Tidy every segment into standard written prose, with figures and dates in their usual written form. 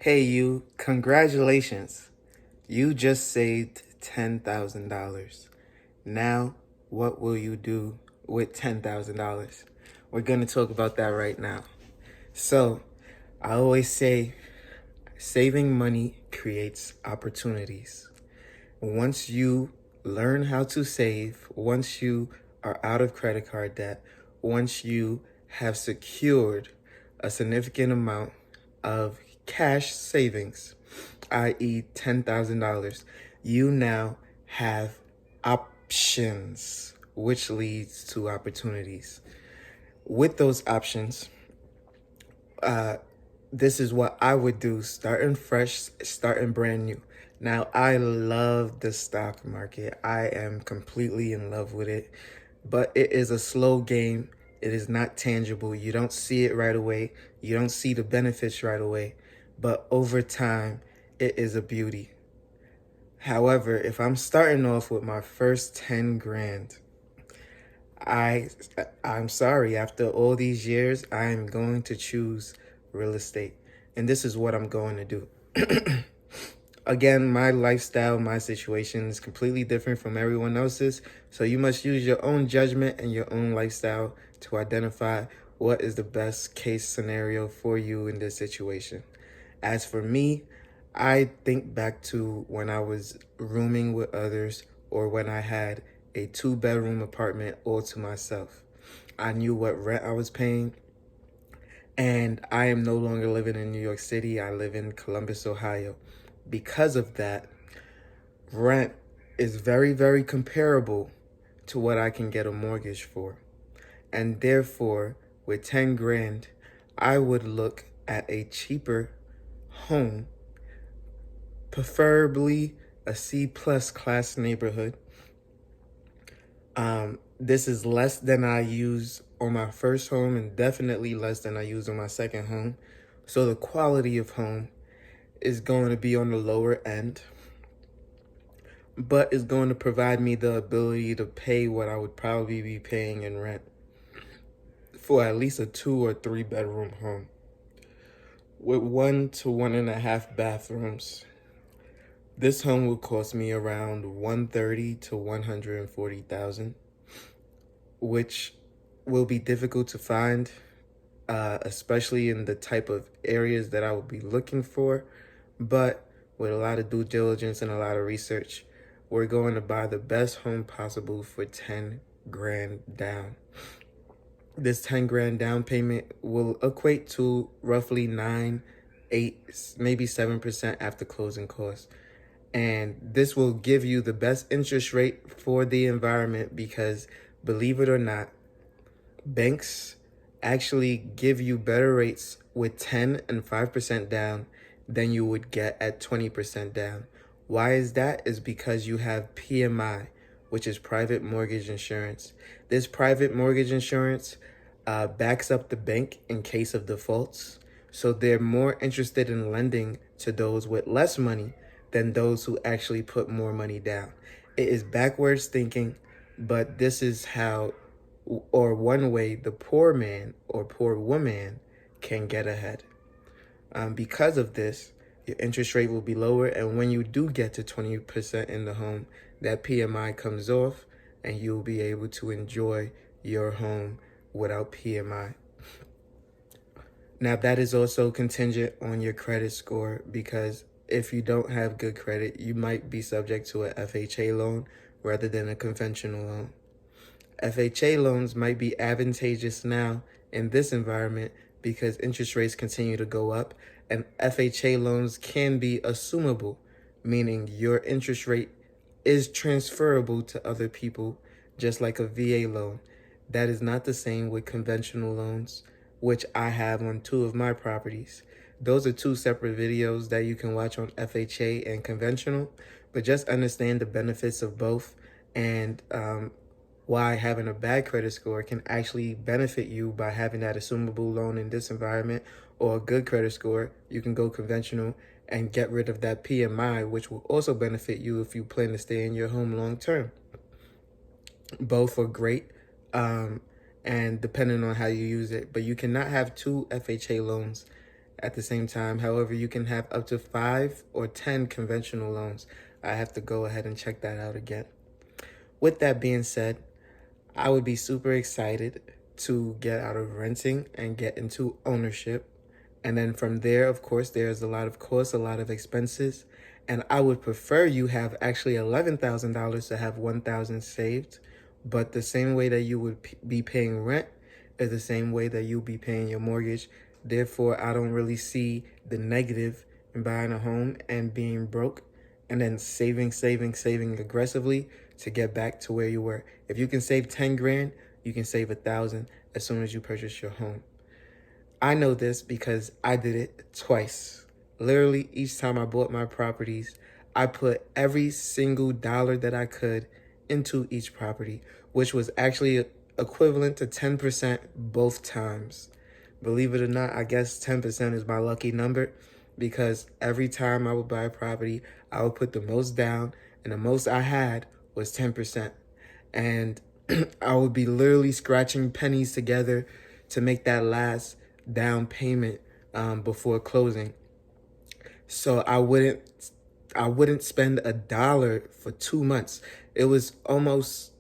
Hey, you, congratulations. You just saved $10,000. Now, what will you do with $10,000? We're going to talk about that right now. So, I always say saving money creates opportunities. Once you learn how to save, once you are out of credit card debt, once you have secured a significant amount of cash savings, i.e., $10,000, you now have options, which leads to opportunities. With those options, this is what I would do, starting fresh, starting brand new. Now, I love the stock market. I am completely in love with it, but it is a slow game. It is not tangible. You don't see it right away. You don't see the benefits right away, but over time, it is a beauty. However, if I'm starting off with my first 10 grand, I I'm sorry, after all these years, I am going to choose real estate. And this is what I'm going to do. Again, my lifestyle, my situation is completely different from everyone else's. So you must use your own judgment and your own lifestyle to identify what is the best case scenario for you in this situation. As for me, I think back to when I was rooming with others or when I had a 2-bedroom apartment all to myself. I knew what rent I was paying, and I am no longer living in New York City. I live in Columbus, Ohio. Because of that, rent is very, very comparable to what I can get a mortgage for. And therefore, with 10 grand, I would look at a cheaper home, preferably a C plus class neighborhood. This is less than I use on my first home and definitely less than I use on my second home. So the quality of home is going to be on the lower end, but is going to provide me the ability to pay what I would probably be paying in rent for at least a 2 or 3 bedroom home with 1 to 1.5 bathrooms. This home will cost me around 130 to 140,000, which will be difficult to find, especially in the type of areas that I would be looking for. But with a lot of due diligence and a lot of research, we're going to buy the best home possible for 10 grand down. This 10 grand down payment will equate to roughly 9, 8, maybe 7% after closing costs. And this will give you the best interest rate for the environment because, believe it or not, banks actually give you better rates with 10 and 5% down than you would get at 20% down. Why is that? Is because you have PMI, which is private mortgage insurance. This private mortgage insurance backs up the bank in case of defaults. So they're more interested in lending to those with less money than those who actually put more money down. It is backwards thinking, but this is how, or one way, the poor man or poor woman can get ahead. Because of this, your interest rate will be lower, and when you do get to 20% in the home, that PMI comes off, and you'll be able to enjoy your home without PMI. Now, that is also contingent on your credit score, because if you don't have good credit, you might be subject to a FHA loan rather than a conventional loan. FHA loans might be advantageous now in this environment because interest rates continue to go up, and FHA loans can be assumable, meaning your interest rate is transferable to other people, just like a VA loan. That is not the same with conventional loans, which I have on 2 of my properties. Those are 2 separate videos that you can watch on FHA and conventional, but just understand the benefits of both and why having a bad credit score can actually benefit you by having that assumable loan in this environment, or a good credit score, you can go conventional and get rid of that PMI, which will also benefit you if you plan to stay in your home long term. Both are great, and depending on how you use it, but you cannot have 2 FHA loans at the same time. However, you can have up to 5 or 10 conventional loans. I have to go ahead and check that out again. With that being said, I would be super excited to get out of renting and get into ownership. And then from there, of course, there's a lot of costs, a lot of expenses. And I would prefer you have actually $11,000 to have $1,000 saved. But the same way that you would be paying rent is the same way that you'll be paying your mortgage. Therefore, I don't really see the negative in buying a home and being broke and then saving aggressively to get back to where you were. If you can save 10 grand, you can save 1,000 as soon as you purchase your home. I know this because I did it twice. Literally, each time I bought my properties, I put every single dollar that I could into each property, which was actually equivalent to 10% both times. Believe it or not, I guess 10% is my lucky number because every time I would buy a property, I would put the most down, and the most I had was 10%. And I would be literally scratching pennies together to make that last down payment before closing. So I wouldn't spend $1 for 2 months. It was almost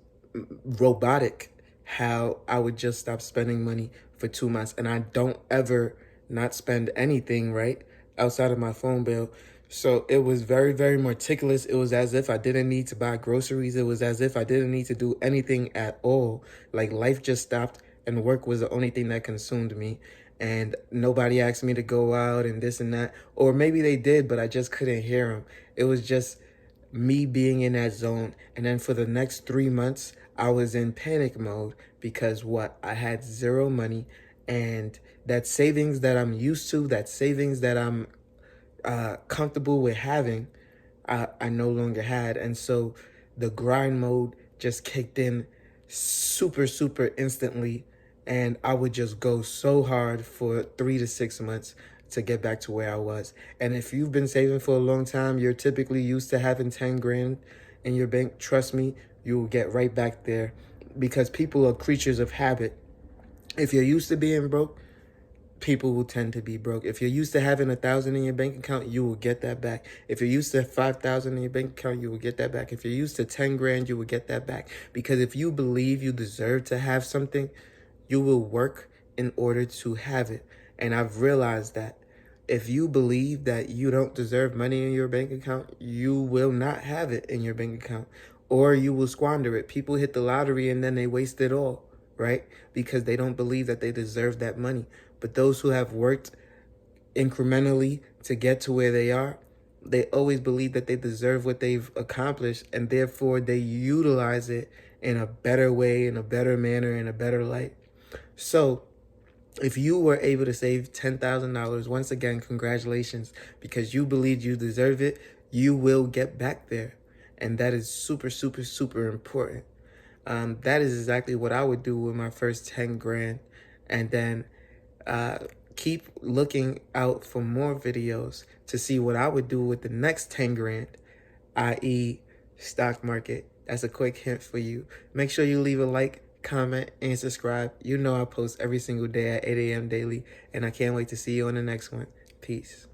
robotic how I would just stop spending money for 2 months. And I don't ever not spend anything, right, outside of my phone bill. So it was very, very meticulous. It was as if I didn't need to buy groceries. It was as if I didn't need to do anything at all. Like life just stopped and work was the only thing that consumed me. And nobody asked me to go out and this and that. Or maybe they did, but I just couldn't hear them. It was just me being in that zone. And then for the next 3 months, I was in panic mode because I had zero money, and that savings that I'm used to, that savings that I'm comfortable with having, I no longer had. And so the grind mode just kicked in super, super instantly. And I would just go so hard for 3 to 6 months to get back to where I was. And if you've been saving for a long time, you're typically used to having 10 grand in your bank. Trust me, you will get right back there because people are creatures of habit. If you're used to being broke, people will tend to be broke. If you're used to having 1,000 in your bank account, you will get that back. If you're used to 5,000 in your bank account, you will get that back. If you're used to 10 grand, you will get that back. Because if you believe you deserve to have something, you will work in order to have it. And I've realized that if you believe that you don't deserve money in your bank account, you will not have it in your bank account, or you will squander it. People hit the lottery and then they waste it all, right? Because they don't believe that they deserve that money. But those who have worked incrementally to get to where they are, they always believe that they deserve what they've accomplished, and therefore they utilize it in a better way, in a better manner, in a better light. So if you were able to save $10,000, once again, congratulations, because you believed you deserve it, you will get back there. And that is super, super, super important. That is exactly what I would do with my first 10 grand. And then keep looking out for more videos to see what I would do with the next 10 grand, i.e. stock market. That's a quick hint for you. Make sure you leave a like, comment, and subscribe. You know I post every single day at 8 a.m. daily, and I can't wait to see you on the next one. Peace.